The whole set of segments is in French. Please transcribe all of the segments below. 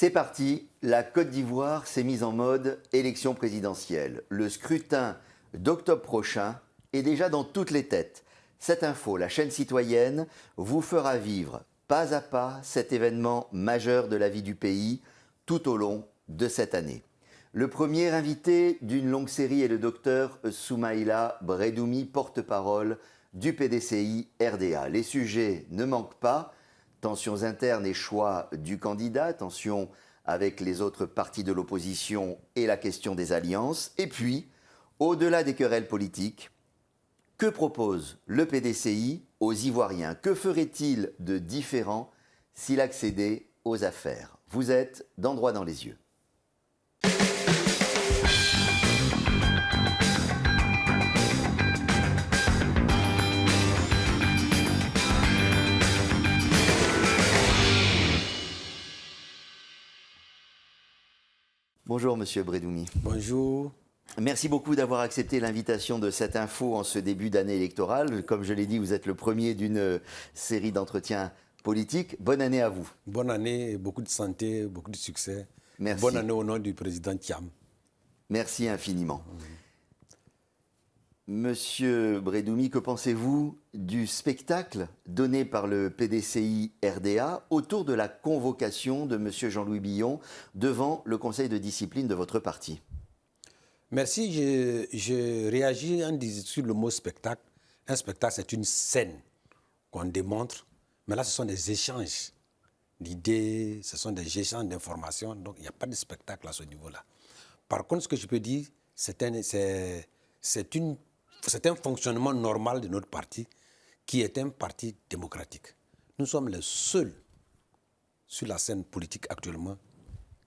C'est parti, la Côte d'Ivoire s'est mise en mode élection présidentielle. Le scrutin d'octobre prochain est déjà dans toutes les têtes. Cette info, la chaîne citoyenne, vous fera vivre pas à pas cet événement majeur de la vie du pays tout au long de cette année. Le premier invité d'une longue série est le docteur Soumaïla Bredhoumi, porte-parole du PDCI RDA. Les sujets ne manquent pas. Tensions internes et choix du candidat, tensions avec les autres partis de l'opposition et la question des alliances. Et puis, au-delà des querelles politiques, que propose le PDCI aux Ivoiriens? Que ferait-il de différent s'il accédait aux affaires? Vous êtes dans Droit dans les yeux. Bonjour Monsieur Bredhoumi. Bonjour. Merci beaucoup d'avoir accepté l'invitation de cette info en ce début d'année électorale. Comme je l'ai dit, vous êtes le premier d'une série d'entretiens politiques. Bonne année à vous. Bonne année, beaucoup de santé, beaucoup de succès. Merci. Bonne année au nom du président Thiam. Merci infiniment. Monsieur Bredhoumi, que pensez-vous du spectacle donné par le PDCI RDA autour de la convocation de monsieur Jean-Louis Billon devant le conseil de discipline de votre parti? Merci, je réagis sur le mot spectacle. Un spectacle, c'est une scène qu'on démontre, mais là, ce sont des échanges d'idées, ce sont des échanges d'informations, donc il n'y a pas de spectacle à ce niveau-là. Par contre, ce que je peux dire, c'est un fonctionnement normal de notre parti, qui est un parti démocratique. Nous sommes les seuls sur la scène politique actuellement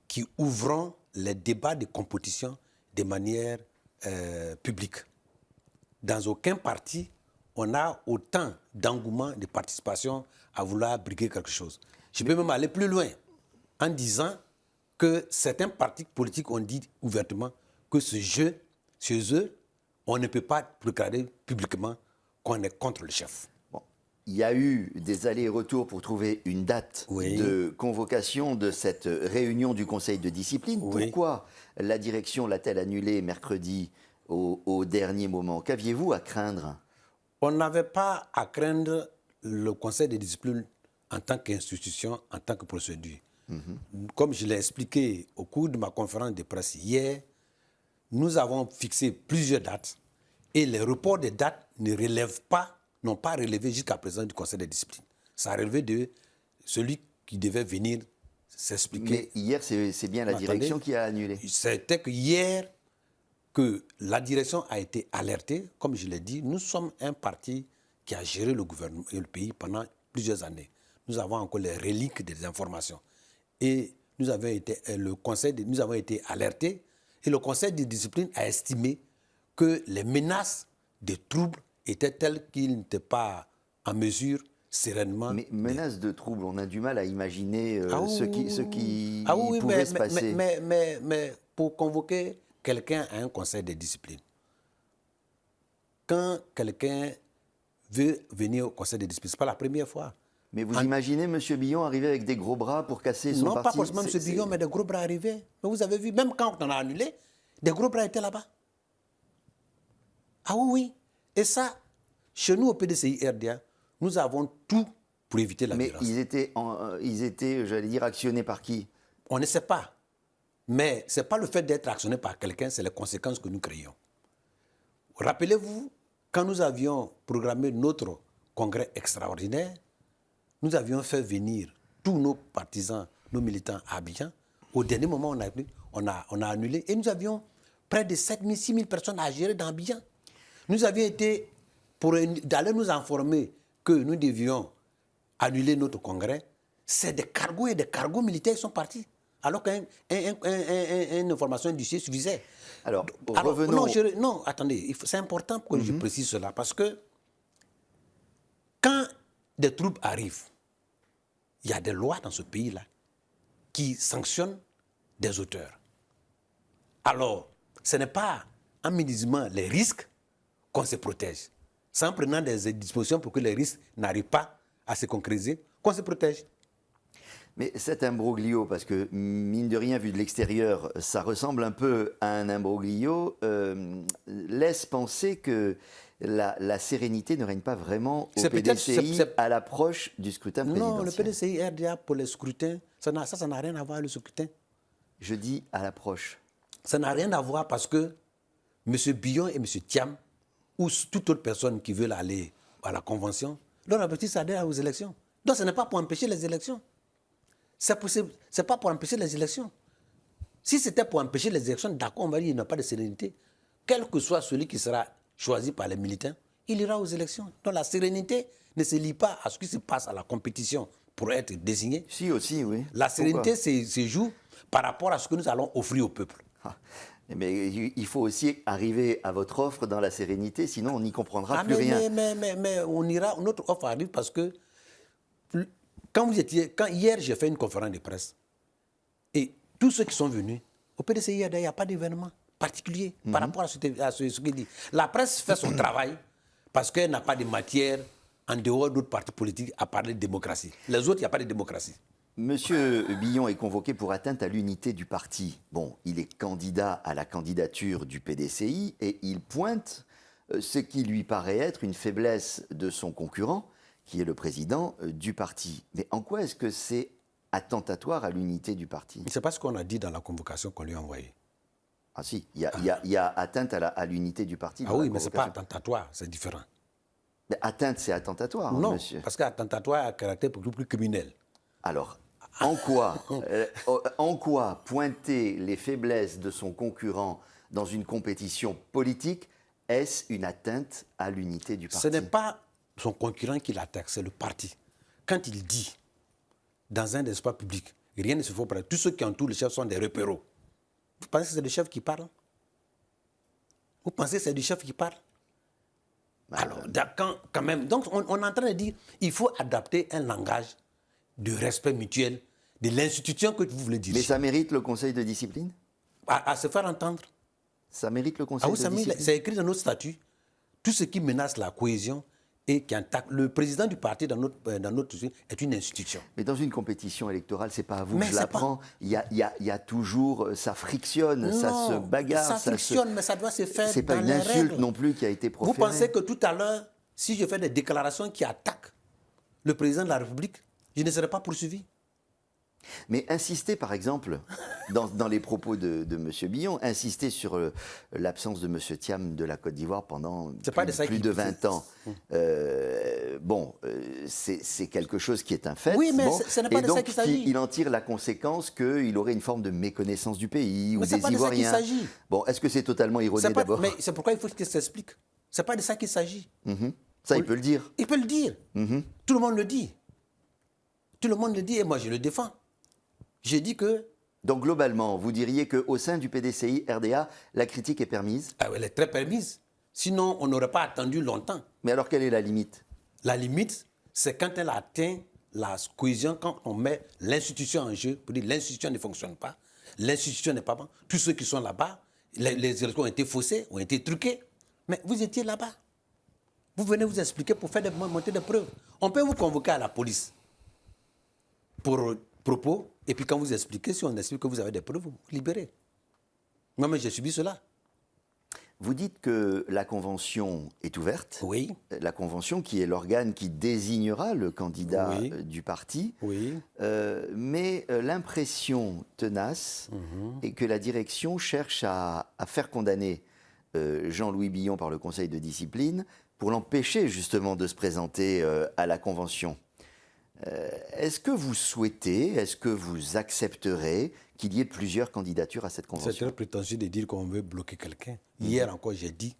qui ouvrons les débats de compétition de manière publique. Dans aucun parti, on a autant d'engouement, de participation à vouloir briguer quelque chose. Je peux même aller plus loin en disant que certains partis politiques ont dit ouvertement que ce jeu, chez eux, on ne peut pas déclarer publiquement qu'on est contre le chef. Bon. Il y a eu des allers-retours pour trouver une date de convocation de cette réunion du Conseil de discipline. Pourquoi la direction l'a-t-elle annulée mercredi au dernier moment? Qu'aviez-vous à craindre? On n'avait pas à craindre le Conseil de discipline en tant qu'institution, en tant que procédure. Comme je l'ai expliqué au cours de ma conférence de presse hier, nous avons fixé plusieurs dates et les reports des dates n'ont pas relevé jusqu'à présent du Conseil de discipline. Ça a relevé de celui qui devait venir s'expliquer. Mais hier, c'est bien la direction qui a annulé. C'était que hier que la direction a été alertée. Comme je l'ai dit, nous sommes un parti qui a géré le gouvernement et le pays pendant plusieurs années. Nous avons encore les reliques des informations. Et nous avons été alertés. Et le Conseil de discipline a estimé que les menaces de troubles étaient telles qu'ils n'étaient pas en mesure sereinement... Mais menaces de troubles, on a du mal à imaginer ce qui pouvait se passer. Mais pour convoquer quelqu'un à un conseil de discipline, quand quelqu'un veut venir au conseil de discipline, ce n'est pas la première fois. Mais vous imaginez M. Billon arriver avec des gros bras pour casser son parti? Non, pas forcément M. Billon, mais des gros bras arrivés. Mais vous avez vu, même quand on a annulé, des gros bras étaient là-bas. Ah oui. Et ça, chez nous au PDCI RDA, nous avons tout pour éviter la violence. Mais ils étaient, j'allais dire, actionnés par qui? On ne sait pas. Mais ce n'est pas le fait d'être actionné par quelqu'un, c'est les conséquences que nous créons. Rappelez-vous, quand nous avions programmé notre congrès extraordinaire, nous avions fait venir tous nos partisans, nos militants à Abidjan. Au dernier moment, on a annulé. Et nous avions près de 7 000, 6 000 personnes à gérer dans Abidjan. Nous avions été, d'aller nous informer que nous devions annuler notre congrès, c'est des cargos et des cargos militaires qui sont partis. Alors qu'une information du CIE suffisait. Alors revenons... Non, attendez, c'est important que je précise cela, parce que quand des troubles arrivent, il y a des lois dans ce pays-là qui sanctionnent des auteurs. Alors, ce n'est pas en minimisant les risques qu'on se protège. C'est en prenant des dispositions pour que les risques n'arrivent pas à se concrétiser qu'on se protège. Mais cet imbroglio, parce que mine de rien, vu de l'extérieur, ça ressemble un peu à un imbroglio, laisse penser que la sérénité ne règne pas vraiment au PDCI à l'approche du scrutin présidentiel. Non, le PDCI RDA pour les scrutins, ça n'a rien à voir avec le scrutin. Je dis à l'approche. Ça n'a rien à voir parce que M. Billon et M. Thiam, ou toute autre personne qui veut aller à la convention, leur objectif, c'est d'adhérer aux élections. Donc ce n'est pas pour empêcher les élections. C'est pas pour empêcher les élections. Si c'était pour empêcher les élections, d'accord, on va dire qu'il n'y a pas de sérénité. Quel que soit celui qui sera choisi par les militants, il ira aux élections. Donc la sérénité ne se lie pas à ce qui se passe à la compétition pour être désigné. Si, aussi, oui. La sérénité se joue par rapport à ce que nous allons offrir au peuple. Ah, mais il faut aussi arriver à votre offre dans la sérénité, sinon on n'y comprendra plus rien. Mais on ira, notre offre arrive parce que hier j'ai fait une conférence de presse et tous ceux qui sont venus, au PDCI, il n'y a pas d'événement particulier par rapport à ce qu'il dit. La presse fait son travail parce qu'elle n'a pas de matière en dehors d'autres partis politiques à parler de démocratie. Les autres, il n'y a pas de démocratie. Monsieur Billon est convoqué pour atteinte à l'unité du parti. Bon, il est candidat à la candidature du PDCI et il pointe ce qui lui paraît être une faiblesse de son concurrent, qui est le président du parti. Mais en quoi est-ce que c'est attentatoire à l'unité du parti? C'est pas ce qu'on a dit dans la convocation qu'on lui a envoyée. Ah si, il y a atteinte à l'unité du parti. Ah oui, mais ce n'est pas attentatoire, c'est différent. Mais atteinte, c'est attentatoire, non, monsieur. Parce qu'attentatoire a un caractère beaucoup plus criminel. Alors, en quoi pointer les faiblesses de son concurrent dans une compétition politique, est-ce une atteinte à l'unité du parti? Ce n'est pas son concurrent qui l'attaque, c'est le parti. Quand il dit, dans un espace public, rien ne se fait pour tous ceux qui entourent le chef sont des repéros. Vous pensez que c'est le chef qui parle? Vous pensez que c'est du chef qui parle? Alors, quand même, donc on est en train de dire il faut adapter un langage de respect mutuel de l'institution que vous voulez diriger. Mais ça mérite le conseil de discipline? À se faire entendre. Ça mérite le conseil de discipline? C'est écrit dans notre statut. Tout ce qui menace la cohésion et qui attaque le président du parti dans notre société est une institution. Mais dans une compétition électorale, c'est pas à vous que je l'apprends. Il y a toujours, ça frictionne, non, ça se bagarre. Ça frictionne, mais ça doit se faire c'est pas une insulte non plus qui a été proférée. Vous pensez que tout à l'heure, si je fais des déclarations qui attaquent le président de la République, je ne serai pas poursuivi? Mais insister, par exemple, dans les propos de M. Billon, insister sur l'absence de M. Thiam de la Côte d'Ivoire pendant plus de 20 ans, c'est quelque chose qui est un fait. Oui, mais ce n'est pas de ça qu'il s'agit. Il en tire la conséquence qu'il aurait une forme de méconnaissance du pays ou des Ivoiriens. Mais c'est pas de ça qu'il s'agit. Bon, est-ce que c'est totalement erroné d'abord? Mais c'est pourquoi il faut qu'il s'explique. C'est pas de ça qu'il s'agit. Ça, il peut le dire. Il peut le dire. Tout le monde le dit. Tout le monde le dit et moi je le défends. J'ai dit que... Donc globalement, vous diriez qu'au sein du PDCI RDA, la critique est permise? Ah, elle est très permise. Sinon, on n'aurait pas attendu longtemps. Mais alors, quelle est la limite? La limite, c'est quand elle atteint la cohésion, quand on met l'institution en jeu, pour dire l'institution ne fonctionne pas, l'institution n'est pas bonne. Tous ceux qui sont là-bas, les élections ont été faussées, ont été truquées. Mais vous étiez là-bas. Vous venez vous expliquer pour faire monter des preuves. On peut vous convoquer à la police pour propos, et puis quand vous expliquez, si on explique que vous avez des preuves, vous libérez. Moi-même, j'ai subi cela. Vous dites que la convention est ouverte. Oui. La convention qui est l'organe qui désignera le candidat du parti. Oui. Mais l'impression tenace est que la direction cherche à faire condamner Jean-Louis Billon par le conseil de discipline pour l'empêcher justement de se présenter à la convention. Est-ce que vous souhaitez, est-ce que vous accepterez qu'il y ait plusieurs candidatures à cette convention? C'est très prétentieux de dire qu'on veut bloquer quelqu'un. Hier encore, j'ai dit,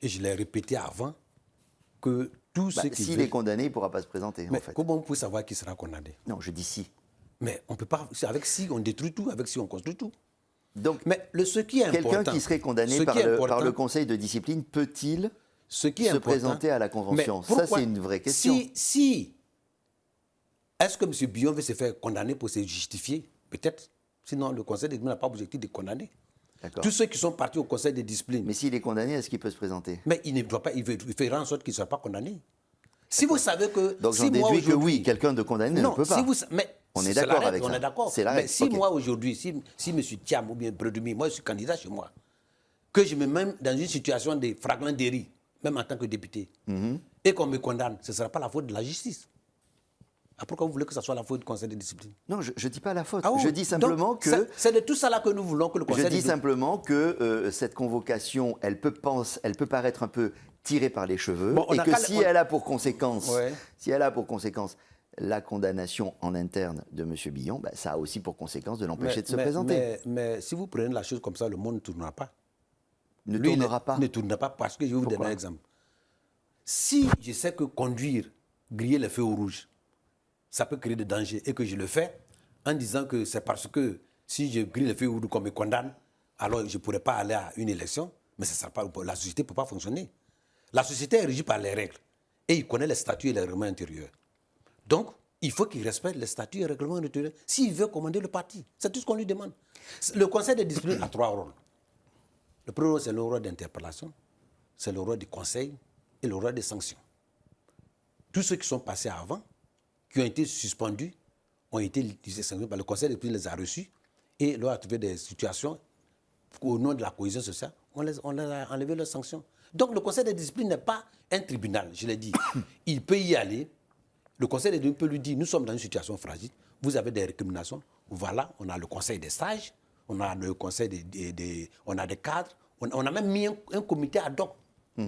et je l'ai répété avant, que tout ce qui... S'il est condamné, il ne pourra pas se présenter, mais en fait. Comment on peut savoir qui sera condamné? Non, je dis si. Mais on ne peut pas... Avec si, on détruit tout. Avec si, on construit tout. Donc, mais ce qui est important... Quelqu'un qui serait condamné par le conseil de discipline peut-il se présenter à la convention? Ça, c'est une vraie question. Est-ce que M. Billon veut se faire condamner pour se justifier? Peut-être. Sinon, le conseil de discipline n'a pas objectif de condamner. Tous ceux qui sont partis au conseil de discipline. Mais s'il est condamné, est-ce qu'il peut se présenter? Mais il ne doit pas. Il fera en sorte qu'il ne soit pas condamné. Si vous savez que... Donc j'en déduis que oui, quelqu'un de condamné ne peut pas. Mais On est C'est la d'accord règle, avec ça. on est d'accord. C'est la Mais règle. si Ok. moi aujourd'hui, si M. Thiam ou bien Bredumi, moi je suis candidat chez moi, que je me mets dans une situation de fragmenterie, même en tant que député, et qu'on me condamne, ce ne sera pas la faute de la justice. Ah, pourquoi vous voulez que ce soit la faute du Conseil de discipline? Non, je ne dis pas la faute. Ah oui. Je dis simplement Donc, que... c'est de tout ça là que nous voulons que le Conseil Je de dis discipline... simplement que cette convocation, elle peut paraître un peu tirée par les cheveux, Bon, on et a que qu'à- si on- elle a pour conséquence, Ouais. si elle a pour conséquence la condamnation en interne de M. Billon, bah, ça a aussi pour conséquence de l'empêcher de se présenter. Mais si vous prenez la chose comme ça, le monde ne tournera pas. Ne Lui, tournera pas. Ne tournera pas parce que je vais vous Pourquoi? donner un exemple. Si je sais que conduire, griller les feux au rouge, ça peut créer des dangers et que je le fais en disant que c'est parce que si je grille les feux au rouge qu'on me condamne, alors je ne pourrais pas aller à une élection, mais ça sera pas, la société ne peut pas fonctionner. La société est régie par les règles et il connaît les statuts et les règlements intérieurs. Donc, il faut qu'il respecte les statuts et les règlements intérieurs s'il veut commander le parti. C'est tout ce qu'on lui demande. Le Conseil de discipline a 3 rôles. Le premier rôle, c'est le rôle d'interpellation, c'est le rôle du conseil et le rôle des sanctions. Tous ceux qui sont passés avant, qui ont été suspendus, ont été sanctionnés par le Conseil de discipline, les a reçus et leur a trouvé des situations au nom de la cohésion sociale, on leur a enlevé leurs sanctions. Donc le Conseil de discipline n'est pas un tribunal, je l'ai dit. Il peut y aller. Le Conseil de discipline peut lui dire, nous sommes dans une situation fragile, vous avez des récriminations, voilà, on a le Conseil des sages, on a le Conseil on a des cadres, on a même mis un comité ad hoc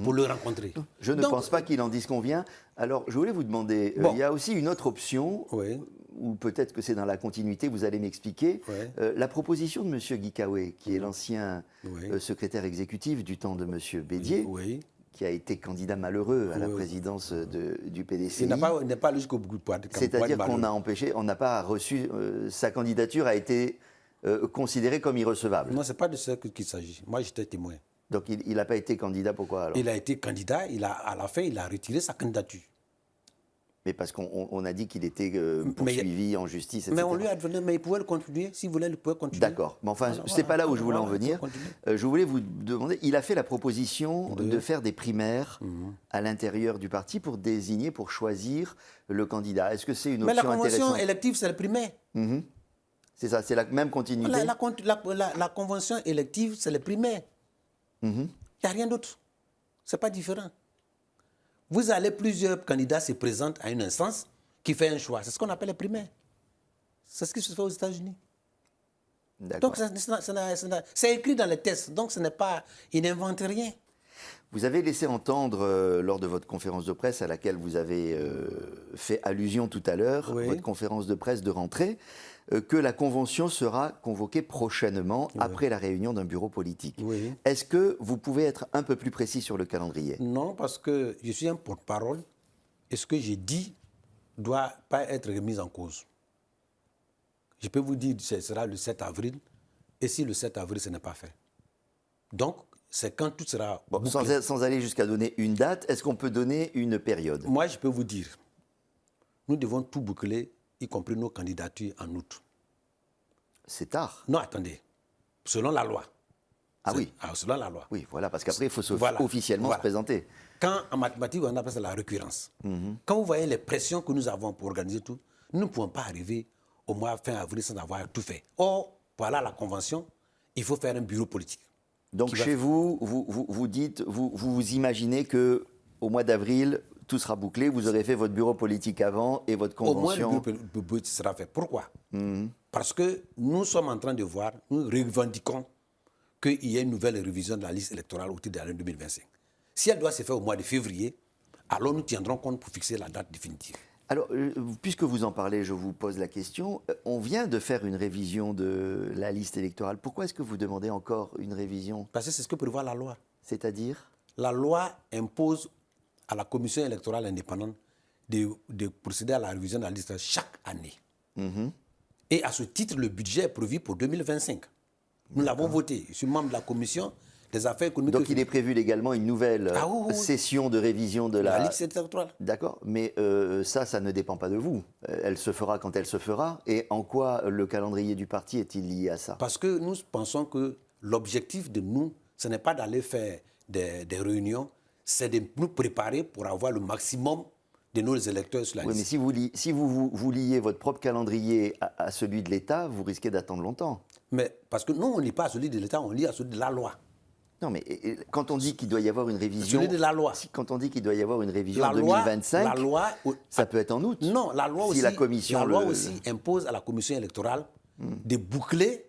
pour le rencontrer. Je ne Donc, pense pas qu'il en disconvient. Alors, je voulais vous demander, Bon. il y a aussi une autre option, Oui. ou peut-être que c'est dans la continuité, vous allez m'expliquer. Oui. La proposition de M. Guy Kahoué, qui est l'ancien Oui. secrétaire exécutif du temps de M. Bédier, Oui. qui a été candidat malheureux à la Oui. présidence du PDCI. Il n'est pas allé jusqu'au bout de C'est-à-dire qu'on n'a empêché, on n'a pas reçu, sa candidature a été considérée comme irrecevable. Non, ce n'est pas de ça qu'il s'agit. Moi, j'étais témoin. Donc il n'a pas été candidat, pourquoi alors? Il a été candidat, à la fin, il a retiré sa candidature. Mais parce qu'on a dit qu'il était poursuivi en justice, etc. Mais on lui a donné, mais il pouvait le continuer, s'il voulait, il pouvait continuer. D'accord. Mais enfin, Voilà, c'est pas là où je voulais en voilà, venir. continue. Je voulais vous demander, il a fait la proposition de faire des primaires à l'intérieur du parti pour désigner, pour choisir le candidat. Est-ce que c'est une Mais la option convention intéressante? élective, c'est le primaire. C'est ça, c'est la même continuité. La convention élective, c'est le primaire. Il n'y a rien d'autre. Ce n'est pas différent. Vous allez, plusieurs candidats se présentent à une instance qui fait un choix. C'est ce qu'on appelle le primaire. C'est ce qui se fait aux États-Unis. D'accord. Donc, c'est écrit dans les tests. Donc, ce n'est pas... Il n'invente rien. Vous avez laissé entendre, lors de votre conférence de presse à laquelle vous avez fait allusion tout à l'heure, Oui. votre conférence de presse de rentrée, que la convention sera convoquée prochainement après la réunion d'un bureau politique. Oui. Est-ce que vous pouvez être un peu plus précis sur le calendrier? Non, parce que je suis un porte-parole et ce que j'ai dit ne doit pas être remis en cause. Je peux vous dire que ce sera le 7 avril et si le 7 avril, ce n'est pas fait. Donc, c'est quand tout sera Bon, bouclé. sans aller jusqu'à donner une date, est-ce qu'on peut donner une période? Moi, je peux vous dire, nous devons tout boucler, y compris nos candidatures en août. C'est tard. Non, attendez. Selon la loi. Ah oui. Selon la loi. Oui, voilà, parce qu'après, il faut Voilà. officiellement Voilà. se présenter. Quand en mathématiques, on appelle ça la récurrence. Quand vous voyez les pressions que nous avons pour organiser tout, nous ne pouvons pas arriver au mois fin avril sans avoir tout fait. Or, voilà la convention, il faut faire un bureau politique. Donc chez vous, vous dites, vous imaginez que au mois d'avril, tout sera bouclé, vous aurez fait votre bureau politique avant et votre Au moins, convention. le bureau politique sera fait. Pourquoi? Parce que nous sommes en train de voir, nous revendiquons qu'il y ait une nouvelle révision de la liste électorale au titre de l'année 2025. Si elle doit se faire au mois de février, alors nous tiendrons compte pour fixer la date définitive. Alors, puisque vous en parlez, je vous pose la question. On vient de faire une révision de la liste électorale. Pourquoi est-ce que vous demandez encore une révision? Parce que c'est ce que prévoit la loi. C'est-à-dire? La loi impose à la commission électorale indépendante de procéder à la révision de la liste chaque année. Et à ce titre, le budget est prévu pour 2025. Nous l'avons voté. Je suis membre de la commission des affaires économiques. Donc il est prévu légalement une nouvelle session de révision de la la liste électorale. D'accord, mais ça ne dépend pas de vous. Elle se fera quand elle se fera. Et en quoi le calendrier du parti est-il lié à ça? Parce que nous pensons que l'objectif de nous, ce n'est pas d'aller faire des réunions, c'est de nous préparer pour avoir le maximum de nos électeurs sur la Oui, liste. mais si vous liez votre propre calendrier à celui de l'État, vous risquez d'attendre longtemps. Mais parce que nous, on ne lit pas à celui de l'État, on lit à celui de la loi. Non, mais quand on dit qu'il doit y avoir une révision... Celui de la loi. Quand on dit qu'il doit y avoir une révision en La loi, 2025, la loi, ça peut être en août. non, la loi, Si aussi, la commission la loi le- aussi impose à la commission électorale de boucler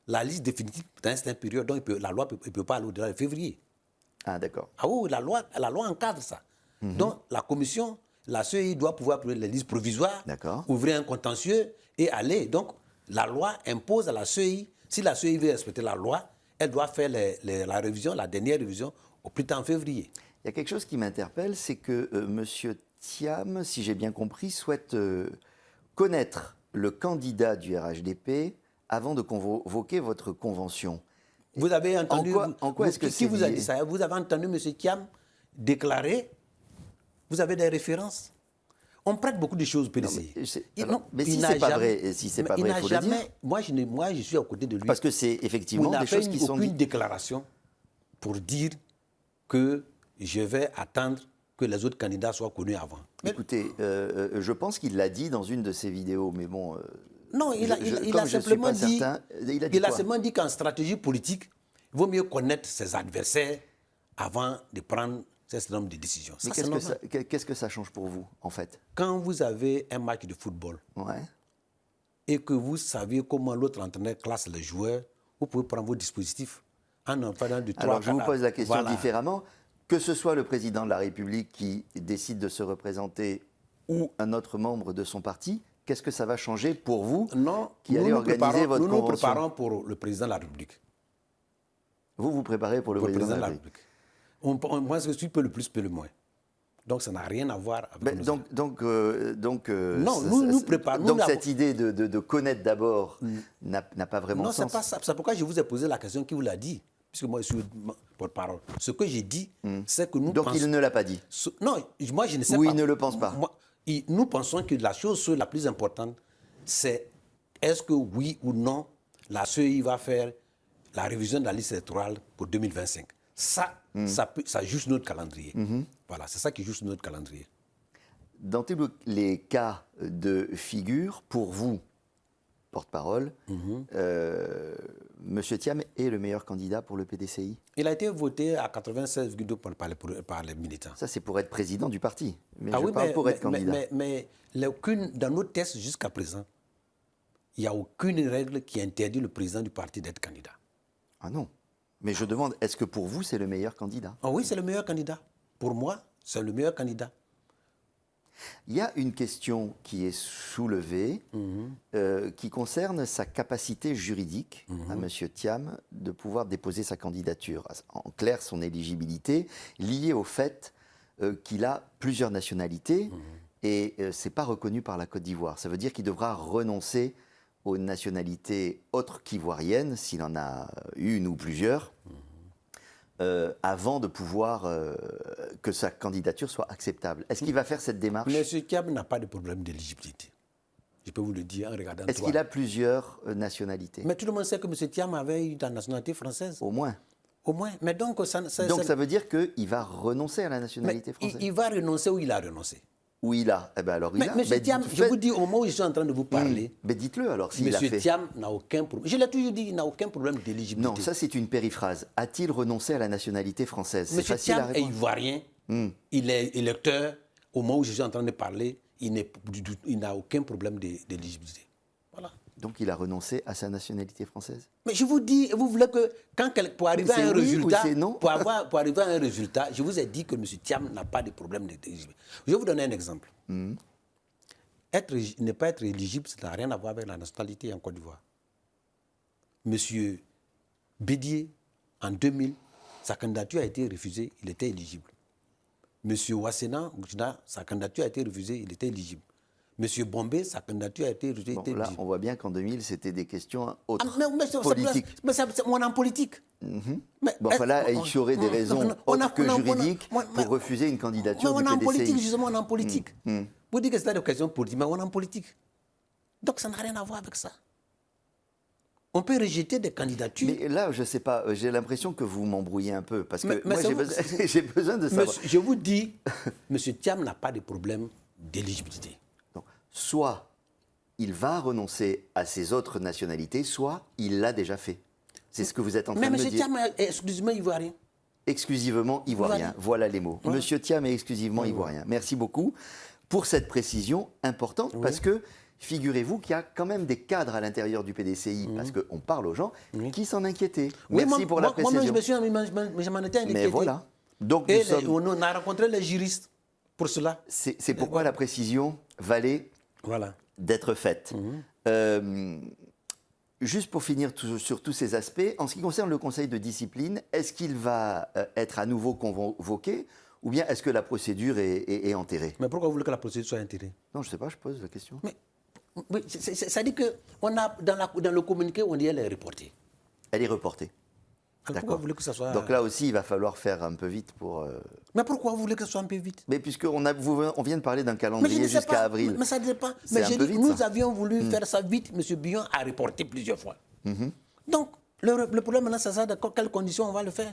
la liste définitive dans un certain période. Donc, la loi ne peut pas aller au-delà de février. Ah, d'accord. Ah oui, la loi encadre ça. Donc, la commission, la CEI doit pouvoir prendre les listes provisoires, D'accord. ouvrir un contentieux et aller. Donc, la loi impose à la CEI, si la CEI veut respecter la loi, elle doit faire la révision, la dernière révision, au plus tard en février. Il y a quelque chose qui m'interpelle, c'est que M. Thiam, si j'ai bien compris, souhaite connaître le candidat du RHDP avant de convoquer votre convention. Vous avez entendu... En quoi est-ce que qui c'est vous a lié dit ça? Vous avez entendu M. Thiam déclarer? Vous avez des références? On prête beaucoup de choses au PDC. Mais si c'est pas vrai, si c'est pas vrai, il faut le dire. Moi, je suis à côté de lui. Parce que c'est effectivement des choses qui sont aucune dites. déclaration pour dire que je vais attendre que les autres candidats soient connus avant. Écoutez, je pense qu'il l'a dit dans une de ses vidéos, mais bon... Non, il comme a je suis simplement pas dit, certain, il a dit il a quoi seulement dit qu'en stratégie politique, il vaut mieux connaître ses adversaires avant de prendre un certain nombre de décisions. Mais Ça, c'est normal. qu'est-ce que ça change pour vous, en fait? Quand vous avez un match de football Ouais. et que vous savez comment l'autre entraîneur classe les joueurs, vous pouvez prendre vos dispositifs en en faisant de 3 Alors, je vous pose la question Voilà. différemment. Que ce soit le président de la République qui décide de se représenter ou un autre membre de son parti, qu'est-ce que ça va changer pour vous Non, qui allez organiser votre nous nous convention? préparons pour le président de la République. Vous vous préparez pour le Pour le président de la République. Moi, ce que je peux le plus, peut le moins. Donc, ça n'a rien à voir avec Ben, nos Non, ça- nous ça- préparons. donc cette idée de connaître d'abord n'a pas vraiment Non, c'est sens. pas ça. C'est pourquoi je vous ai posé la question qui vous l'a dit. Puisque moi, je suis porte-parole. Ce que j'ai dit, c'est que nous Donc pensons... il ne l'a pas dit. Non, moi, je ne sais Ou pas. il ne le pense pas. Nous pensons que la chose la plus importante, c'est est-ce que oui ou non, la CEI va faire la révision de la liste électorale pour 2025. Ça juge notre calendrier. Voilà, c'est ça qui juge notre calendrier. Dans tous les cas de figure, pour vous, porte-parole, M. Thiam est le meilleur candidat pour le PDCI? Il a été voté à 96,2% par les militants. Ça, c'est pour être président du parti. Mais Ah je oui, parle pour être candidat. mais dans nos tests jusqu'à présent, il n'y a aucune règle qui interdit le président du parti d'être candidat. Ah non. Mais je demande, est-ce que pour vous, c'est le meilleur candidat? Ah oui, c'est le meilleur candidat. Pour moi, c'est le meilleur candidat. Il y a une question qui est soulevée qui concerne sa capacité juridique à M. Thiam de pouvoir déposer sa candidature. En clair, son éligibilité liée au fait qu'il a plusieurs nationalités et ce n'est pas reconnu par la Côte d'Ivoire. Ça veut dire qu'il devra renoncer aux nationalités autres qu'ivoiriennes, s'il en a une ou plusieurs, avant de pouvoir que sa candidature soit acceptable. Est-ce qu'il va faire cette démarche? M. Thiam n'a pas de problème d'éligibilité. Je peux vous le dire en regardant. Est-ce qu'il a plusieurs nationalités? Mais tout le monde sait que M. Thiam avait eu la nationalité française. Au moins. Au moins. Mais donc, ça veut dire qu'il va renoncer à la nationalité française? il va renoncer ou il a renoncé. Ou il a? Eh ben alors il Mais a. M. Thiam, je vous dis, au moment où je suis en train de vous parler, Mais dites-le alors s'il a M. fait. Thiam n'a aucun problème. Je l'ai toujours dit, il n'a aucun problème d'éligibilité. Non, ça c'est une périphrase. A-t-il renoncé à la nationalité française? C'est M. facile à Thiam est répondre. ivoirien, il est électeur. Au moment où je suis en train de parler, il n'a aucun problème d'éligibilité. Voilà. Donc il a renoncé à sa nationalité française? Mais je vous dis, vous voulez que pour arriver à un oui résultat, ou c'est non? pour arriver à un résultat, je vous ai dit que M. Thiam n'a pas de problème d'éligibilité. Je vais vous donner un exemple. Ne pas être éligible, ça n'a rien à voir avec la nationalité en Côte d'Ivoire. M. Bédier, en 2000, sa candidature a été refusée, il était éligible. M. Wassena, sa candidature a été refusée, il était éligible. M. Bombay, sa candidature a été refusée, il était Là, éligible. on voit bien qu'en 2000, c'était des questions autres, Mais politiques. on est en politique. Bon, enfin là, il y aurait des raisons autres que juridiques pour refuser une candidature on du est en PDCI. politique, justement, on est en politique. Vous dites que c'est une question politique, mais on est en politique. Donc ça n'a rien à voir avec ça. On peut rejeter des candidatures. Mais là, je ne sais pas, j'ai l'impression que vous m'embrouillez un peu, parce que Mais moi, j'ai besoin de savoir. Je vous dis, M. Thiam n'a pas de problème d'éligibilité. Donc, soit il va renoncer à ses autres nationalités, soit il l'a déjà fait. C'est ce que vous êtes en train de me dire. Mais M. Thiam est exclusivement ivoirien. Exclusivement ivoirien, voilà les mots. Voilà. Monsieur Thiam est exclusivement ivoirien. Merci beaucoup pour cette précision importante, parce que figurez-vous qu'il y a quand même des cadres à l'intérieur du PDCI, parce qu'on parle aux gens qui s'en inquiétaient. Merci pour la précision. Moi-même, je m'en étais inquiété. Mais voilà. Donc, on a rencontré les juristes pour cela. C'est pourquoi la précision valait d'être faite. Juste pour finir sur tous ces aspects, en ce qui concerne le Conseil de discipline, est-ce qu'il va être à nouveau convoqué ou bien est-ce que la procédure est enterrée? Mais pourquoi vous voulez que la procédure soit enterrée? Non, je ne sais pas, je pose la question. Mais ça dit que on a, dans le communiqué, on dit qu'elle est reportée. Elle est reportée. Alors pourquoi vous voulez que ça soit... Donc là aussi, il va falloir faire un peu vite pour... Mais pourquoi vous voulez que ça soit un peu vite? Mais puisqu'on vient de parler d'un calendrier jusqu'à avril. Mais ça ne dépend. Mais j'ai dit, nous avions voulu faire ça vite. M. Billon a reporté plusieurs fois. Donc, le problème maintenant, c'est ça, dans quelles conditions on va le faire.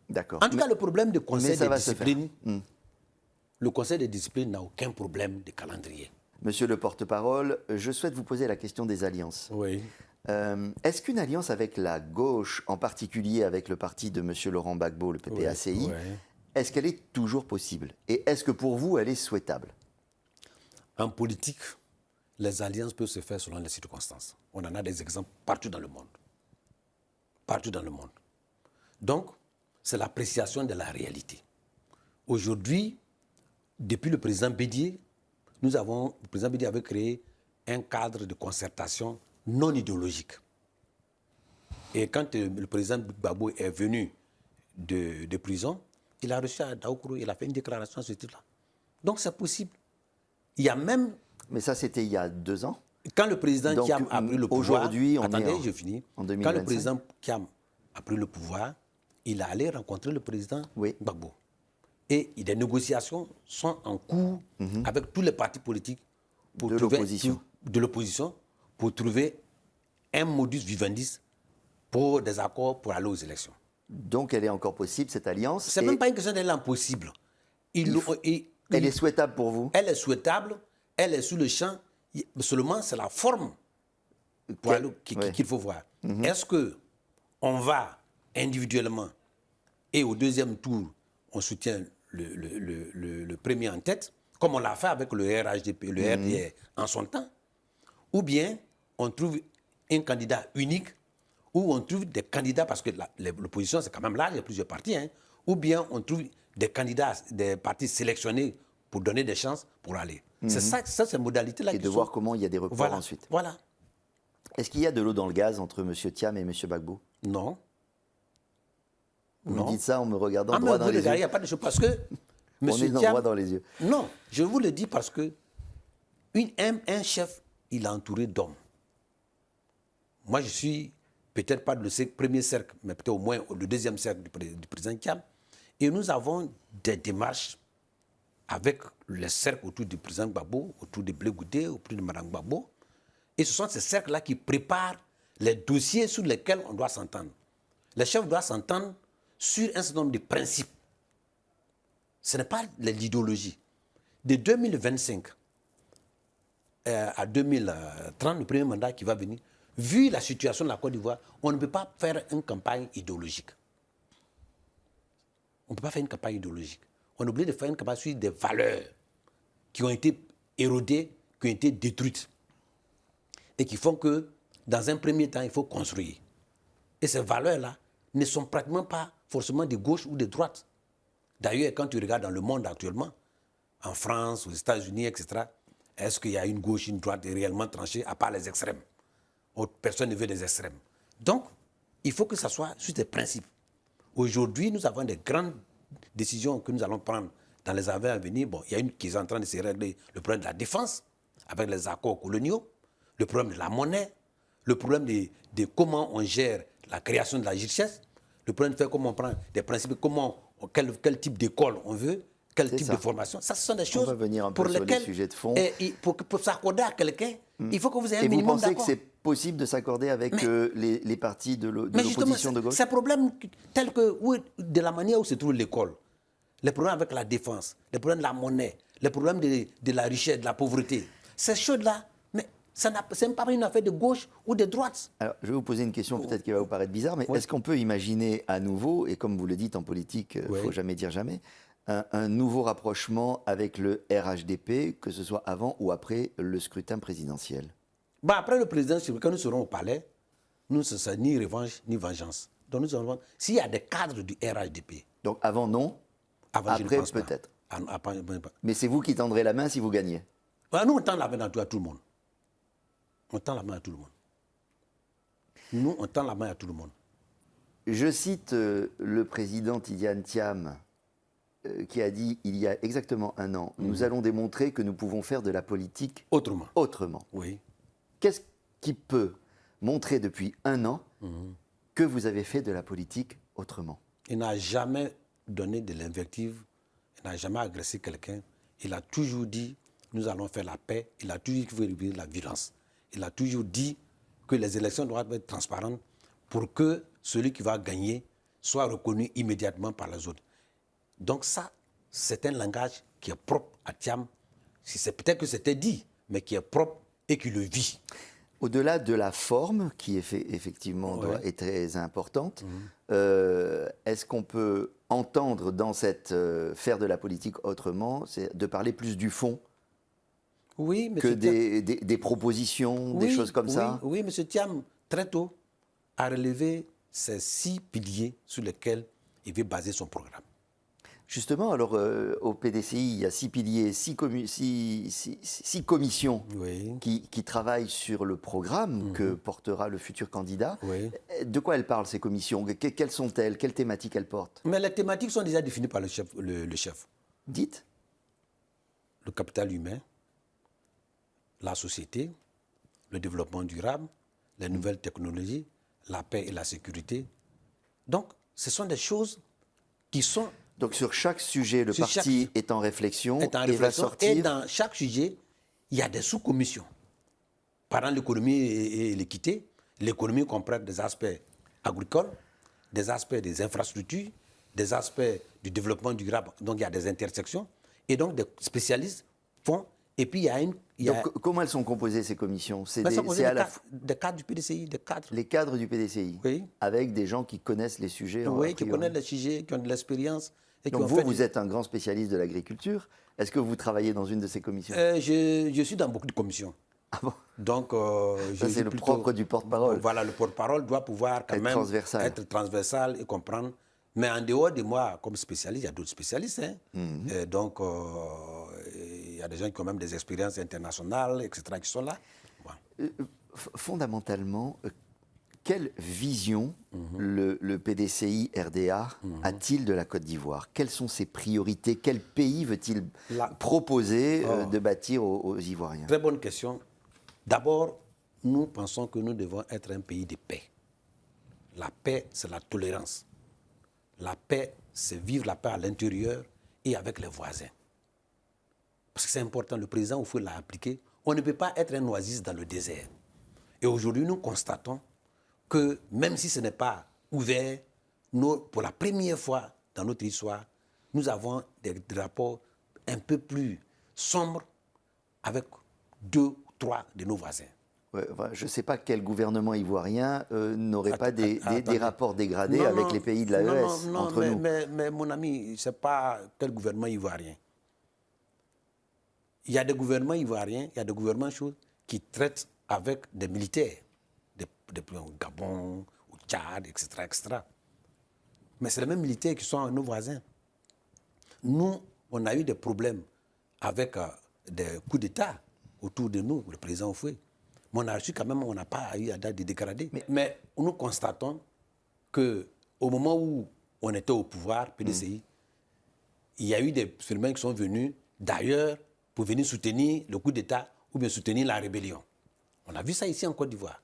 D'accord. En tout cas, le problème du conseil de discipline, le conseil de discipline n'a aucun problème de calendrier. Monsieur le porte-parole, je souhaite vous poser la question des alliances. Oui. Est-ce qu'une alliance avec la gauche, en particulier avec le parti de M. Laurent Gbagbo, le PPACI, est-ce qu'elle est toujours possible? Et est-ce que pour vous, elle est souhaitable? En politique, les alliances peuvent se faire selon les circonstances. On en a des exemples partout dans le monde. Partout dans le monde. Donc, c'est l'appréciation de la réalité. Aujourd'hui, depuis le président Bédié, le président Bédié avait créé un cadre de concertation non idéologique. Et quand le président Gbagbo est venu de prison, il a reçu à Daoukourou, il a fait une déclaration à ce titre-là. Donc c'est possible. Il y a même... Mais ça, c'était il y a 2 ans. Quand le président Thiam a pris le pouvoir... Aujourd'hui, on attendez, est je finis. En 2025. Quand le président Thiam a pris le pouvoir, il est allé rencontrer le président Gbagbo. Et des négociations sont en cours avec tous les partis politiques de l'opposition pour trouver un modus vivendi pour des accords pour aller aux élections. Donc elle est encore possible, cette alliance? Ce n'est même pas une question d'elle impossible. Elle est souhaitable pour vous? Elle est souhaitable, elle est sous le champ, seulement c'est la forme qu'il faut voir. Est-ce qu'on va individuellement et au deuxième tour, on soutient le premier en tête, comme on l'a fait avec le RHDP, le RDR en son temps, ou bien on trouve un candidat unique, ou on trouve des candidats, parce que l'opposition c'est quand même large, il y a plusieurs partis, ou bien on trouve des candidats, des partis sélectionnés pour donner des chances pour aller. C'est ça, ces modalités-là. Et de voir comment il y a des reports ensuite. Voilà. Est-ce qu'il y a de l'eau dans le gaz entre M. Thiam et M. Gbagbo? Non. Vous me dites ça en me regardant droit dans les yeux. Il n'y a pas de chose parce que on est droit dans les yeux. Non, je vous le dis parce que un chef, il est entouré d'hommes. Moi, je suis peut-être pas le premier cercle, mais peut-être au moins le deuxième cercle du président Thiam. Et nous avons des démarches avec le cercle autour du président Gbagbo, autour de Blé Goudé, autour de Mme Gbagbo. Et ce sont ces cercles-là qui préparent les dossiers sur lesquels on doit s'entendre. Les chefs doivent s'entendre sur un certain nombre de principes. Ce n'est pas l'idéologie. De 2025 à 2030, le premier mandat qui va venir, vu la situation de la Côte d'Ivoire, on ne peut pas faire une campagne idéologique. On ne peut pas faire une campagne idéologique. On est obligé de faire une campagne sur des valeurs qui ont été érodées, qui ont été détruites. Et qui font que, dans un premier temps, il faut construire. Et ces valeurs-là ne sont pratiquement pas forcément de gauche ou de droite. D'ailleurs, quand tu regardes dans le monde actuellement, en France, aux États-Unis, etc., est-ce qu'il y a une gauche, une droite réellement tranchée, à part les extrêmes? Personne ne veut des extrêmes. Donc, il faut que ça soit sur des principes. Aujourd'hui, nous avons des grandes décisions que nous allons prendre dans les années à venir. Bon, il y a une qui est en train de se régler, le problème de la défense, avec les accords coloniaux, le problème de la monnaie, le problème de comment on gère la création de la richesse, le problème de faire comment on prend des principes, quel type d'école on veut, quel type de formation. Ça, ce sont des choses pour lesquelles, pour s'accorder à quelqu'un, il faut que vous ayez un minimum d'accord. Et vous pensez que c'est possible de s'accorder avec les partis de l'opposition de gauche? Ces problèmes tels que, de la manière où se trouve l'école, les problèmes avec la défense, les problèmes de la monnaie, les problèmes de la richesse, de la pauvreté, ces choses-là, mais ce n'est pas une affaire de gauche ou de droite. Alors, je vais vous poser une question peut-être qui va vous paraître bizarre, mais est-ce qu'on peut imaginer à nouveau, et comme vous le dites en politique, il ne faut jamais dire jamais, un nouveau rapprochement avec le RHDP, que ce soit avant ou après le scrutin présidentiel? Après le président, quand nous serons au palais, nous, ce sera ni revanche ni vengeance. Donc nous allons voir s'il y a des cadres du RHDP. Donc avant non, après peut-être. Mais c'est vous qui tendrez la main si vous gagnez. Nous, on tend la main à tout le monde. On tend la main à tout le monde. Nous, on tend la main à tout le monde. Je cite le président Tidjane Thiam qui a dit il y a exactement un an, nous allons démontrer que nous pouvons faire de la politique autrement. Oui. Qu'est-ce qui peut montrer depuis un an que vous avez fait de la politique autrement? Il n'a jamais donné de l'invective, il n'a jamais agressé quelqu'un. Il a toujours dit nous allons faire la paix. Il a toujours dit qu'il faut éviter la violence. Il a toujours dit que les élections doivent être transparentes pour que celui qui va gagner soit reconnu immédiatement par les autres. Donc ça, c'est un langage qui est propre à Thiam. Peut-être que c'était dit, mais qui est propre et qui le vit. Au-delà de la forme, qui effectivement est très importante, est-ce qu'on peut entendre dans cette faire de la politique autrement, c'est de parler plus du fond que des propositions, des choses comme ça? Oui, M. Thiam, très tôt, a relevé ces 6 piliers sur lesquels il veut baser son programme. Justement, alors au PDCI, il y a 6 piliers, 6 commissions qui travaillent sur le programme que portera le futur candidat. De quoi elles parlent, ces commissions? Quelles sont-elles? Quelles thématiques elles portent? Mais les thématiques sont déjà définies par le chef. Dites. Le capital humain, la société, le développement durable, les nouvelles technologies, la paix et la sécurité. Donc, ce sont des choses qui sont... Donc sur chaque sujet, le parti est en réflexion et va sortir... Et dans chaque sujet, il y a des sous-commissions. Par exemple, l'économie et l'équité. L'économie comprend des aspects agricoles, des aspects des infrastructures, des aspects du développement durable. Donc il y a des intersections. Et donc des spécialistes font... Et puis il y a une... Donc, comment elles sont composées, ces commissions? C'est des cadres du PDCI, des cadres. Les cadres du PDCI, avec des gens qui connaissent les sujets. Oui, qui connaissent les sujets, qui ont de l'expérience. Donc vous êtes un grand spécialiste de l'agriculture. Est-ce que vous travaillez dans une de ces commissions? Je suis dans beaucoup de commissions. Ah bon? Donc, ça, c'est le propre du porte-parole. Voilà, le porte-parole doit pouvoir quand même être transversal et comprendre. Mais en dehors de moi, comme spécialiste, il y a d'autres spécialistes. Donc, il y a des gens qui ont même des expériences internationales, etc., qui sont là. Voilà. Fondamentalement, quelle vision le PDCI RDA a-t-il de la Côte d'Ivoire? Quelles sont ses priorités? Quel pays veut-il proposer de bâtir aux Ivoiriens? Très bonne question. D'abord, nous pensons que nous devons être un pays de paix. La paix, c'est la tolérance. La paix, c'est vivre la paix à l'intérieur et avec les voisins. Parce que c'est important, le président Oufoué l'a appliqué. On ne peut pas être un oasis dans le désert. Et aujourd'hui, nous constatons que même si ce n'est pas ouvert, pour la première fois dans notre histoire, nous avons des rapports un peu plus sombres avec 2 ou 3 de nos voisins. Ouais, je ne sais pas quel gouvernement ivoirien n'aurait pas des rapports dégradés avec les pays de l'AES entre nous. Mais mon ami, ce n'est pas quel gouvernement ivoirien. Il y a des gouvernements ivoiriens, il y a des gouvernements qui traitent avec des militaires, au Gabon, au Tchad, etc., etc. Mais c'est les mêmes militaires qui sont nos voisins. Nous, on a eu des problèmes avec des coups d'État autour de nous, le président Oufoué. Mais on a reçu quand même, on n'a pas eu à date de dégrader. Mais nous constatons qu'au moment où on était au pouvoir, PDCI, il y a eu des phénomènes qui sont venus d'ailleurs pour venir soutenir le coup d'État ou bien soutenir la rébellion. On a vu ça ici en Côte d'Ivoire.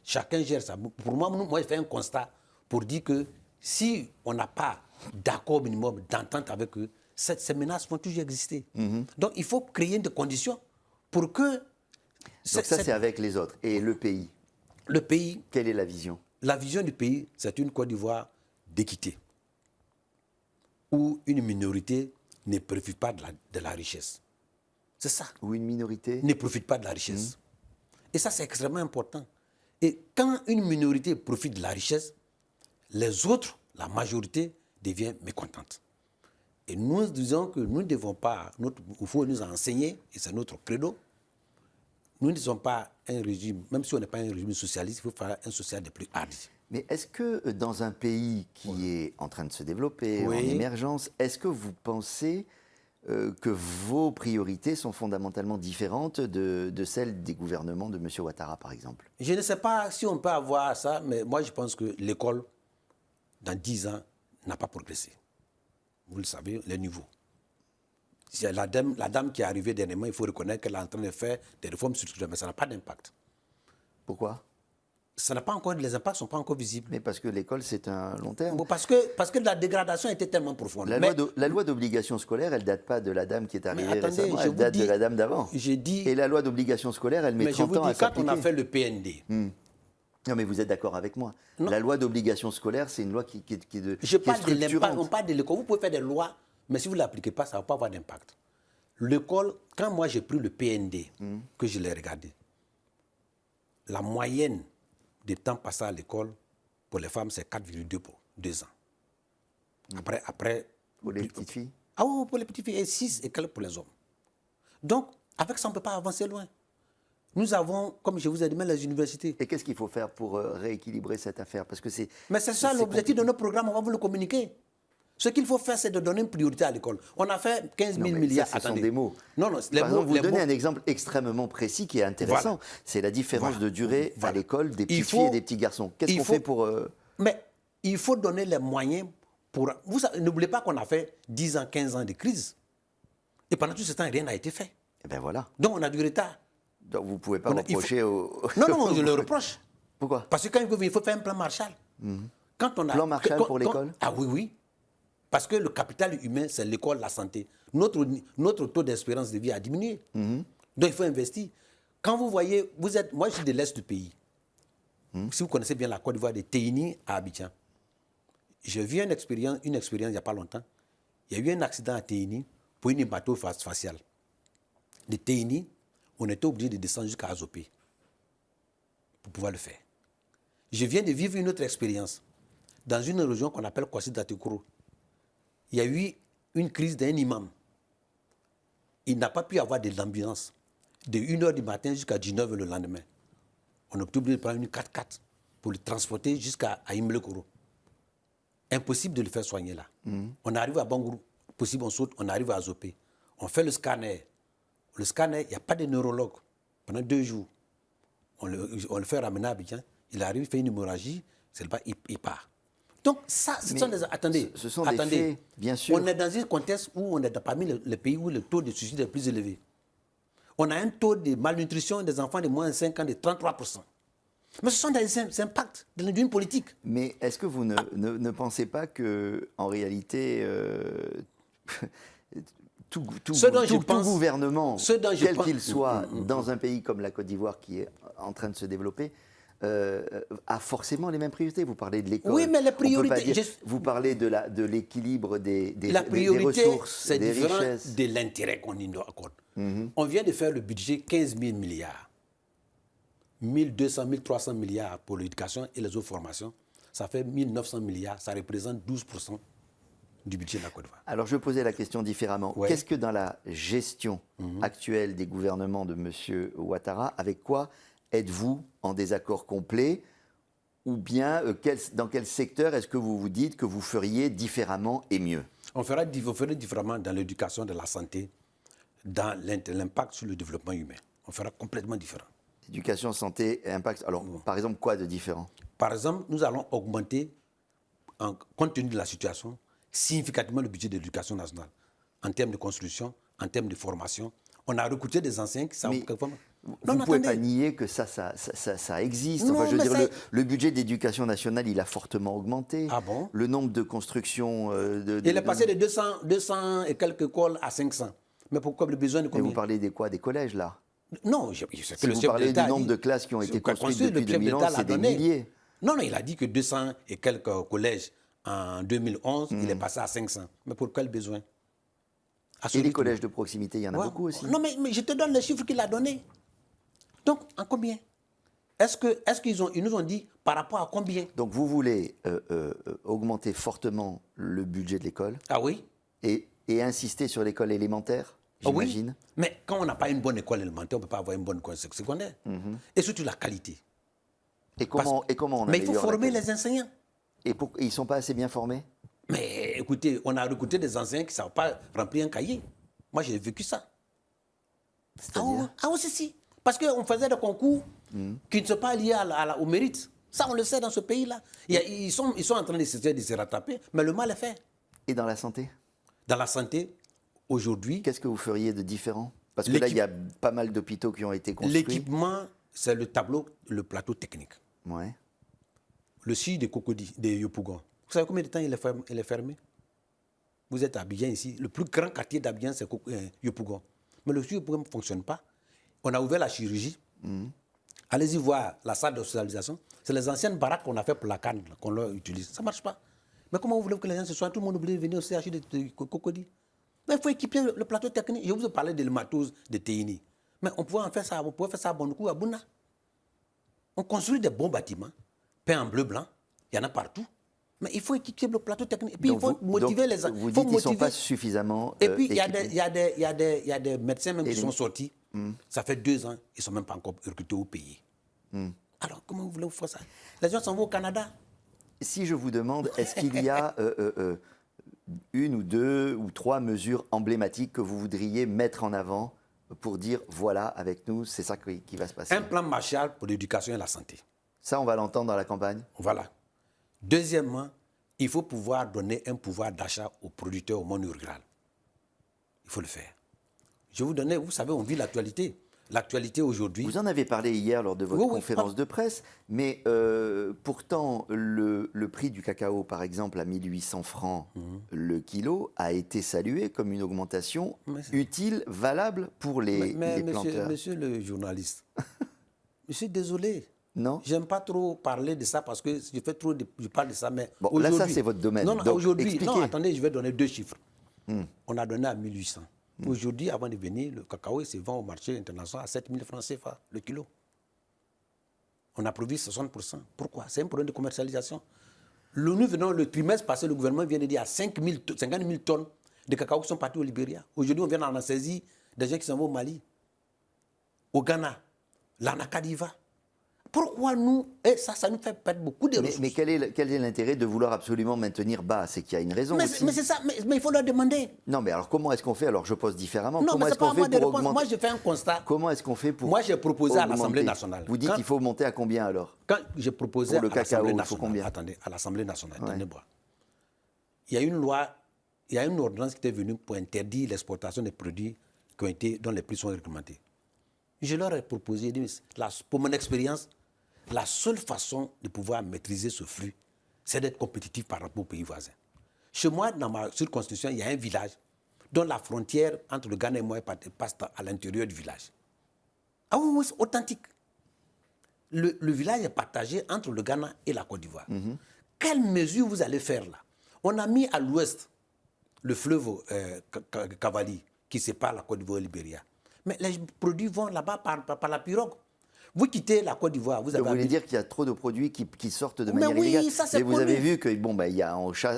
Chacun gère ça. Pour moi, je fais un constat pour dire que si on n'a pas d'accord minimum, d'entente avec eux, ces menaces vont toujours exister. Donc il faut créer des conditions pour que... Donc ça, c'est avec les autres. Et le pays? Le pays, Quelle est la vision? la vision du pays, c'est une Côte d'Ivoire d'équité, où une minorité ne profite pas de la richesse. C'est ça. Ou une minorité? Ne profite pas de la richesse. Et ça, c'est extrêmement important. Et quand une minorité profite de la richesse, les autres, la majorité, devient mécontente. Et nous disons que nous ne devons pas, il faut nous enseigner, et c'est notre credo, nous ne sommes pas un régime, même si on n'est pas un régime socialiste, il faut faire un social de plus hardi. Mais est-ce que dans un pays qui est en train de se développer, en émergence, est-ce que vous pensez que vos priorités sont fondamentalement différentes de celles des gouvernements de M. Ouattara, par exemple? Je ne sais pas si on peut avoir ça, mais moi je pense que l'école, dans 10 ans, n'a pas progressé. Vous le savez, les niveaux. C'est la dame qui est arrivée dernièrement, il faut reconnaître qu'elle est en train de faire des réformes structurelles, mais ça n'a pas d'impact. Pourquoi? Ça n'a pas encore, les impacts ne sont pas encore visibles. Mais parce que l'école, c'est un long terme. Bon, parce que la dégradation était tellement profonde. La loi d'obligation scolaire, elle ne date pas de la dame qui est arrivée attendez, récemment, elle date de la dame d'avant. Et la loi d'obligation scolaire, elle met 30 ans à s'appliquer. Quand on a fait le PND... Non, mais vous êtes d'accord avec moi. Non. La loi d'obligation scolaire, c'est une loi qui est de Je qui est parle de l'impact, structurante. on parle de l'école. Vous pouvez faire des lois, mais si vous ne l'appliquez pas, ça ne va pas avoir d'impact. L'école, quand moi j'ai pris le PND, que je l'ai regardé, la moyenne de temps passé à l'école pour les femmes, c'est 4,2 pour 2 ans. Après Pour les petites filles? Ah oui, pour les petites filles, et 6 et quelques pour les hommes. Donc, avec ça, on ne peut pas avancer loin. Nous avons, comme je vous ai dit, même les universités. Et qu'est-ce qu'il faut faire pour rééquilibrer cette affaire? Parce que c'est. Mais c'est ça l'objectif de nos programmes, on va vous le communiquer. Ce qu'il faut faire, c'est de donner une priorité à l'école. On a fait 15 000 milliards. Ça, ce sont des mots. Non, Par exemple, vous donnez un exemple extrêmement précis qui est intéressant. Voilà. C'est la différence de durée à l'école des petites filles et des petits garçons. Qu'est-ce qu'on fait pour... Mais il faut donner les moyens pour... Vous n'oubliez pas qu'on a fait 10 ans, 15 ans de crise. Et pendant tout ce temps, rien n'a été fait. Eh bien voilà. Donc on a du retard. Donc vous ne pouvez pas reprocher au... Non, je le reproche. Pourquoi? Parce que quand il faut faire un plan Marshall. Quand on a, plan Marshall pour l'école? Ah oui. Parce que le capital humain, c'est l'école, la santé. Notre taux d'espérance de vie a diminué. Donc il faut investir. Quand vous voyez, moi je suis de l'Est du pays. Si vous connaissez bien la Côte d'Ivoire, de Téini à Abidjan. J'ai vu une expérience il n'y a pas longtemps. Il y a eu un accident à Téini pour une bateau faciale. De Téini, on était obligé de descendre jusqu'à Azopé pour pouvoir le faire. Je viens de vivre une autre expérience dans une région qu'on appelle Kwasi Datekuro. Il y a eu une crise d'un imam. Il n'a pas pu avoir de l'ambulance de 1h du matin jusqu'à 19h le lendemain. On est obligé de prendre une 4x4 pour le transporter jusqu'à Imlekoro. Impossible de le faire soigner là. On arrive à Bangourou, possible on saute, on arrive à Azopé. On fait le scanner. Le scanner, il n'y a pas de neurologue. Pendant 2 jours, on le fait ramener à Abidjan. Il arrive, il fait une hémorragie, il part. Donc ça, ce sont des... Attendez, ce sont des faits, bien sûr. On est dans un contexte où on est parmi les pays où le taux de suicide est le plus élevé. On a un taux de malnutrition des enfants de moins de 5 ans de 33%. Mais ce sont des impacts d'une politique. Mais est-ce que vous ne pensez pas qu'en réalité, tout gouvernement, quel qu'il soit, dans un pays comme la Côte d'Ivoire qui est en train de se développer, a forcément les mêmes priorités? Vous parlez de l'école. Oui, mais les priorités... Vous parlez de l'équilibre des priorité, ressources, c'est des différent richesses. de l'intérêt qu'on y accorde. On vient de faire le budget 15 000 milliards. 1 200, 1 300 milliards pour l'éducation et les autres formations. Ça fait 1 900 milliards. Ça représente 12% du budget de la Côte d'Ivoire. Alors, je posais la question différemment. Ouais. Qu'est-ce que dans la gestion actuelle des gouvernements de M. Ouattara, avec quoi êtes-vous en désaccord complet? Ou bien, dans quel secteur est-ce que vous vous dites que vous feriez différemment et mieux? On ferait différemment dans l'éducation, dans la santé, dans l'impact sur le développement humain. On fera complètement différent. Éducation, santé et impact. Alors, par exemple, quoi de différent? Par exemple, nous allons augmenter, compte tenu de la situation, significativement le budget de l'éducation nationale, en termes de construction, en termes de formation. On a recruté des enseignants qui savent... Vous ne pouvez pas nier que ça existe. Enfin, je veux dire, le budget d'éducation nationale, il a fortement augmenté. Ah bon? Le nombre de constructions... il est passé de 200 et quelques écoles à 500. Mais pourquoi le besoin de combien? Mais vous parlez des quoi? Des collèges, là? Non, je sais que Si le vous chef parlez du d'État a nombre dit- de classes qui ont été construites le depuis chef 2011, d'État l'a c'est des donné. milliers. Non, il a dit que 200 et quelques collèges en 2011, il est passé à 500. Mais pour quel besoin? À ce Et les rythme. collèges de proximité, il y en a Ouais. beaucoup aussi. Non, mais je te donne les chiffres qu'il a donnés. Donc, en combien? Est-ce qu'ils ils nous ont dit par rapport à combien? Donc vous voulez augmenter fortement le budget de l'école Ah oui? et insister sur l'école élémentaire, Ah oui? j'imagine. Mais quand on n'a pas une bonne école élémentaire, on ne peut pas avoir une bonne école secondaire. Et surtout la qualité. Et comment on Mais il faut améliore la former qualité les enseignants. Et ils ne sont pas assez bien formés? Mais écoutez, on a recruté des enseignants qui ne savent pas remplir un cahier. Moi, j'ai vécu ça. C'est-à-dire Ah oui, si. Parce qu'on faisait des concours qui ne sont pas liés au mérite. Ça, on le sait dans ce pays-là. Ils sont en train de se rattraper, mais le mal est fait. Et dans la santé? Dans la santé, aujourd'hui, Qu'est-ce que vous feriez de différent? Parce que là, il y a pas mal d'hôpitaux qui ont été construits. l'équipement, c'est le tableau, le plateau technique. Ouais. Le site de Cocody, de Yopougon. Vous savez combien de temps il est fermé? Vous êtes à Abidjan ici. Le plus grand quartier d'Abidjan, c'est Yopougon. Mais le site de Yopougon ne fonctionne pas. On a ouvert la chirurgie. Allez-y voir la salle d'hospitalisation. C'est les anciennes baraques qu'on a fait pour la canne, qu'on leur utilise. Ça ne marche pas. Mais comment vous voulez que les gens se soignent? Tout le monde oublie de venir au CHU de Cocody. Mais il faut équiper le plateau technique. Je vous ai parlé de l'hématose de Téini. Mais on pouvait en faire ça, on pouvait faire ça à Bonnoukou, à Bouna. On construit des bons bâtiments, peints en bleu-blanc. Il y en a partout. Mais il faut équiper le plateau technique. Et puis Donc il faut motiver les gens. Vous dites qu'ils ne sont pas suffisamment Et puis il y équipés. a des médecins même qui sont sortis. Ça fait 2 ans, ils ne sont même pas encore recrutés ou payés. Alors comment vous voulez faire ça? Les gens s'en vont au Canada. Si je vous demande, est-ce qu'il y a une ou deux ou trois mesures emblématiques que vous voudriez mettre en avant pour dire, voilà, avec nous, c'est ça qui va se passer? Un plan Marshall pour l'éducation et la santé. Ça, on va l'entendre dans la campagne? Voilà. Deuxièmement, il faut pouvoir donner un pouvoir d'achat aux producteurs au monde rural. Il faut le faire. Je vais vous donner, vous savez, on vit l'actualité. L'actualité aujourd'hui... Vous en avez parlé hier lors de votre conférence de presse, mais pourtant, le prix du cacao, par exemple, à 1800 francs le kilo, a été salué comme une augmentation utile, valable pour les planteurs. Monsieur le journaliste, je suis désolé. Non? J'aime pas trop parler de ça parce que je parle de ça, mais bon, là, ça, c'est votre domaine. Non, aujourd'hui, expliquez. non, attendez, je vais donner 2 chiffres. On a donné à 1800. Aujourd'hui, avant de venir, le cacao se vend au marché international à 7000 francs CFA le kilo. On a produit 60%. Pourquoi? C'est un problème de commercialisation. Le trimestre passé, le gouvernement vient de dire à 50 000 tonnes de cacao qui sont partis au Libéria. Aujourd'hui, on vient d'en saisir des gens qui s'en vont au Mali, au Ghana, l'Anacadiva. Pourquoi nous, et ça nous fait perdre beaucoup de ressources. Mais quel est l'intérêt de vouloir absolument maintenir bas? C'est qu'il y a une raison aussi. Mais c'est ça, mais il faut leur demander. Non, mais alors comment est-ce qu'on fait? Alors je pose différemment. Non, comment mais est-ce c'est pas qu'on à moi fait de pour répondre. augmenter? Moi, je fais un constat. Comment est-ce qu'on fait pour Moi, j'ai proposé à augmenter? l'Assemblée nationale. Vous dites qu'il faut monter à combien alors? Quand j'ai proposé Pour le à l'Assemblée cacao, il faut nationale, combien? attendez, à l'Assemblée nationale, attendez-moi. Il y a une loi, il y a une ordonnance qui était venue pour interdire l'exportation des produits dont les prix sont réglementés. Je leur ai proposé, pour mon expérience, la seule façon de pouvoir maîtriser ce flux, c'est d'être compétitif par rapport aux pays voisins. Chez moi, dans ma circonscription, il y a un village dont la frontière entre le Ghana et moi passe à l'intérieur du village. Ah oui, c'est authentique. Le village est partagé entre le Ghana et la Côte d'Ivoire. Quelle mesure vous allez faire là? On a mis à l'ouest le fleuve Cavali qui sépare la Côte d'Ivoire et le Libéria. Mais les produits vont là-bas par la pirogue. Vous quittez la Côte d'Ivoire, vous voulez dire qu'il y a trop de produits qui sortent de mais manière oui, illégale. ça, c'est mais vous avez vu que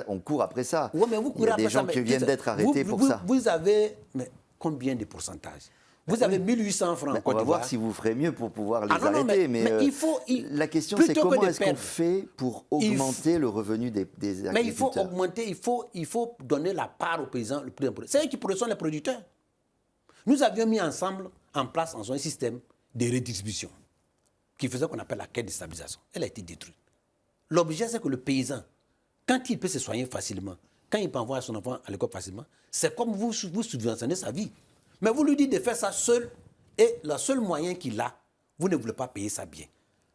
on court après ça. Oui, mais vous il y courez a des après gens ça, qui viennent d'être arrêtés pour ça. Vous avez combien de pourcentage? Vous avez 1800 francs en Côte d'Ivoire. On va voir si vous ferez mieux pour pouvoir les non, arrêter. mais la question, c'est comment est-ce qu'on fait pour augmenter le revenu des agriculteurs? Mais il faut augmenter, il faut donner la part aux paysans le plus important. C'est eux qui sont les producteurs. Nous avions mis ensemble en place un système de redistribution qui faisait qu'on appelle la caisse de stabilisation. Elle a été détruite. L'objet, c'est que le paysan, quand il peut se soigner facilement, quand il peut envoyer son enfant à l'école facilement, c'est comme vous subventionnez sa vie. Mais vous lui dites de faire ça seul, et le seul moyen qu'il a, vous ne voulez pas payer ça bien.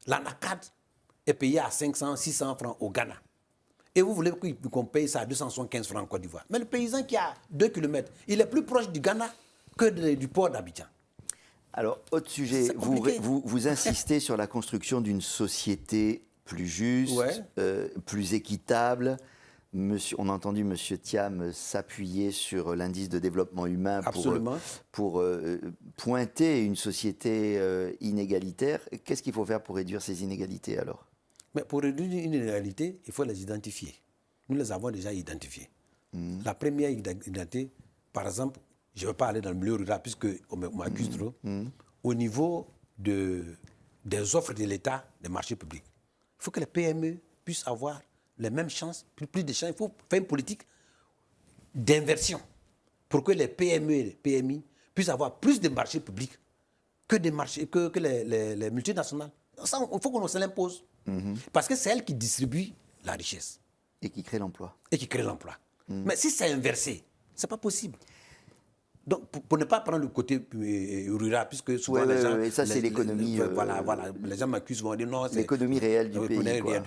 L'anacad est payé à 500, 600 francs au Ghana. Et vous voulez qu'on paye ça à 275 francs en Côte d'Ivoire. Mais le paysan qui a 2 km, il est plus proche du Ghana que du port d'Abidjan. Alors, autre sujet, C'est compliqué. vous insistez sur la construction d'une société plus juste, plus équitable. On a entendu M. Thiam s'appuyer sur l'indice de développement humain pour pointer une société inégalitaire. Qu'est-ce qu'il faut faire pour réduire ces inégalités alors? Mais pour réduire une inégalité, il faut les identifier. Nous les avons déjà identifiées. La première identité, par exemple, je ne vais pas aller dans le milieu rural puisqu'on m'accuse trop, au niveau des offres de l'État, des marchés publics. Il faut que les PME puissent avoir les mêmes chances, plus de chances. Il faut faire une politique d'inversion pour que les PME et les PMI puissent avoir plus de marchés publics que les multinationales. Ça, il faut qu'on se l'impose. Parce que c'est elles qui distribuent la richesse. Et qui crée l'emploi. Mais si c'est inversé, ce n'est pas possible. Donc, pour ne pas prendre le côté rural, puisque souvent les gens... ça, c'est l'économie... Voilà, les gens m'accusent, vont dire non, c'est... L'économie réelle du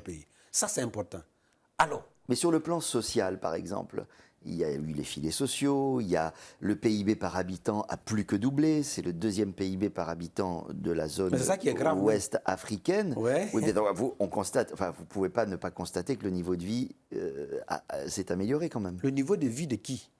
pays. Ça, c'est important. Alors... Mais sur le plan social, par exemple, il y a eu les filets sociaux, il y a le PIB par habitant a plus que doublé, c'est le deuxième PIB par habitant de la zone ouest africaine. Ouais. Oui, mais donc, on constate, enfin, vous ne pouvez pas ne pas constater que le niveau de vie s'est amélioré quand même. Le niveau de vie de qui?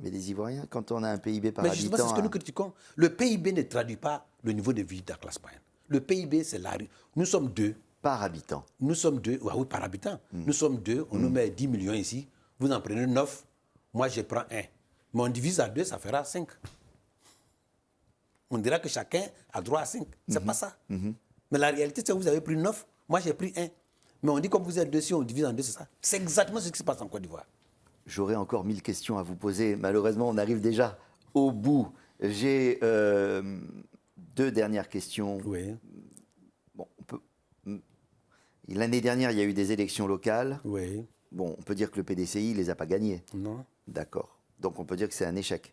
Mais des Ivoiriens, quand on a un PIB par habitant... Mais habitant... justement, c'est ce que nous critiquons. Le PIB ne traduit pas le niveau de vie de la classe moyenne. Le PIB, c'est la rue. Nous sommes deux. Par habitant. Nous sommes deux. Oui, par habitant. Nous sommes deux. On nous met 10 millions ici. Vous en prenez 9. Moi, je prends 1. Mais on divise à 2, ça fera 5. On dira que chacun a droit à 5. C'est pas ça. Mais la réalité, c'est que vous avez pris 9. Moi, j'ai pris 1. Mais on dit comme vous êtes deux, si on divise en 2, c'est ça. C'est exactement ce qui se passe en Côte d'Ivoire. J'aurais encore 1000 questions à vous poser. Malheureusement, on arrive déjà au bout. J'ai 2 dernières questions. Oui. Bon, l'année dernière, il y a eu des élections locales. Oui. Bon, on peut dire que le PDCI ne les a pas gagnées. Non. D'accord. Donc on peut dire que c'est un échec.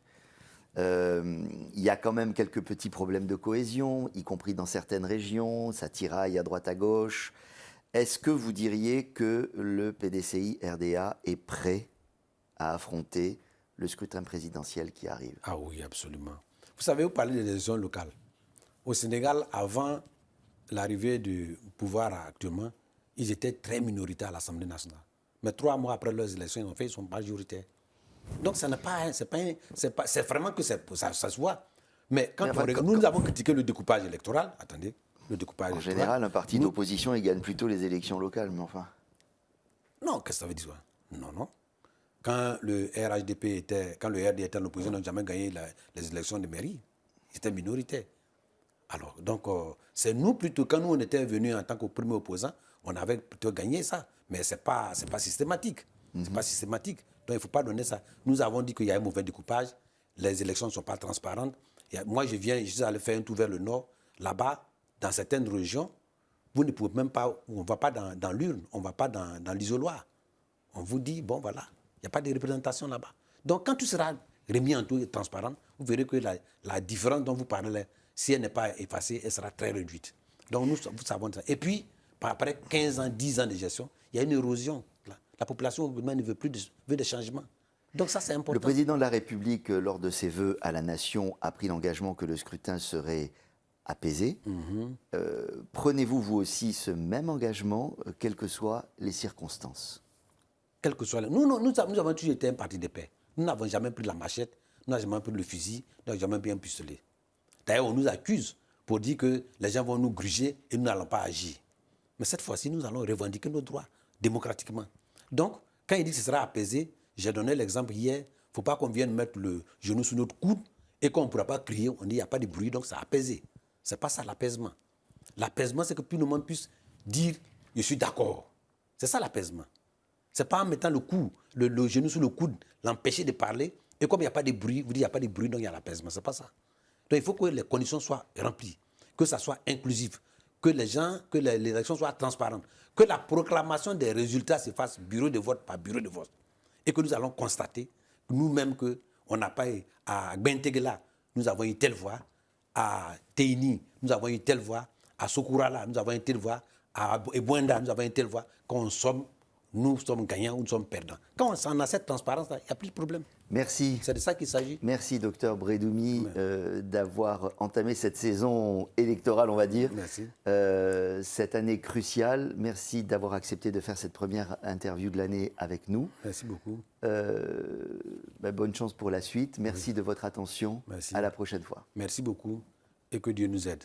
Il y a quand même quelques petits problèmes de cohésion, y compris dans certaines régions. Ça tiraille à droite à gauche. Est-ce que vous diriez que le PDCI-RDA est prêt à affronter le scrutin présidentiel qui arrive? Ah oui, absolument. Vous savez, vous parlez des élections locales. Au Sénégal, avant l'arrivée du pouvoir actuellement, ils étaient très minoritaires à l'Assemblée nationale. Mais 3 mois après leurs élections, ils ne sont pas majoritaires. Donc, ça n'est pas, c'est vraiment que ça se voit. Mais quand nous avons critiqué le découpage électoral. Attendez, le découpage électoral. En général, un parti d'opposition, il gagne plutôt les élections locales, mais enfin. Non, qu'est-ce que ça veut dire? Non. Quand le RHDP était en opposition, ils n'ont jamais gagné les élections de mairie. Ils étaient minoritaires. Alors, donc, c'est nous plutôt, quand nous on était venus en tant que premier opposant, on avait plutôt gagné ça. Mais ce n'est pas systématique. C'est pas systématique. Donc, il ne faut pas donner ça. Nous avons dit qu'il y a un mauvais découpage. Les élections ne sont pas transparentes. Moi, je suis allé faire un tour vers le nord. Là-bas, dans certaines régions, vous ne pouvez même pas, on ne va pas dans l'urne, on ne va pas dans l'isoloir. On vous dit, bon, voilà, il n'y a pas de représentation là-bas. Donc, quand tout sera remis en tout et transparent, vous verrez que la différence dont vous parlez, si elle n'est pas effacée, elle sera très réduite. Donc, nous savons ça. Et puis, après 15 ans, 10 ans de gestion, il y a une érosion. La population ne veut plus veut des changements. Donc ça, c'est important. Le président de la République, lors de ses vœux à la nation, a pris l'engagement que le scrutin serait apaisé. Prenez-vous, vous aussi, ce même engagement, quelles que soient les circonstances? Quelles que soient les... Nous avons toujours été un parti de paix. Nous n'avons jamais pris la machette, nous n'avons jamais pris le fusil, nous n'avons jamais pris un pistolet. D'ailleurs, on nous accuse pour dire que les gens vont nous gruger et nous n'allons pas agir. Mais cette fois-ci, nous allons revendiquer nos droits démocratiquement. Donc, quand il dit que ce sera apaisé, j'ai donné l'exemple hier, il ne faut pas qu'on vienne mettre le genou sur notre coude et qu'on ne pourra pas crier, on dit qu'il n'y a pas de bruit, donc c'est apaisé. Ce n'est pas ça l'apaisement. L'apaisement, c'est que tout le monde puisse dire « je suis d'accord ». C'est ça l'apaisement. Ce n'est pas en mettant le genou sur le coude, l'empêcher de parler, et comme il n'y a pas de bruit, vous dites qu'il n'y a pas de bruit, donc il y a l'apaisement. Ce n'est pas ça. Donc il faut que les conditions soient remplies, que ça soit inclusif, que les élections soient transparentes, que la proclamation des résultats se fasse bureau de vote par bureau de vote. Et que nous allons constater nous-mêmes qu'on n'a pas eu à Bentegela, nous avons eu telle voix, à Teini, nous avons eu telle voix, à Sokourala, nous avons eu telle voix, à Ebouenda, nous avons eu telle voix, qu'on somme nous sommes gagnants ou nous sommes perdants. Quand on a cette transparence-là, il n'y a plus de problème. Merci. C'est de ça qu'il s'agit. Merci, docteur Brédoumi, d'avoir entamé cette saison électorale, on va dire. Merci. Cette année cruciale. Merci d'avoir accepté de faire cette première interview de l'année avec nous. Merci beaucoup. Bonne chance pour la suite. Merci de votre attention. Merci. À la prochaine fois. Merci beaucoup et que Dieu nous aide.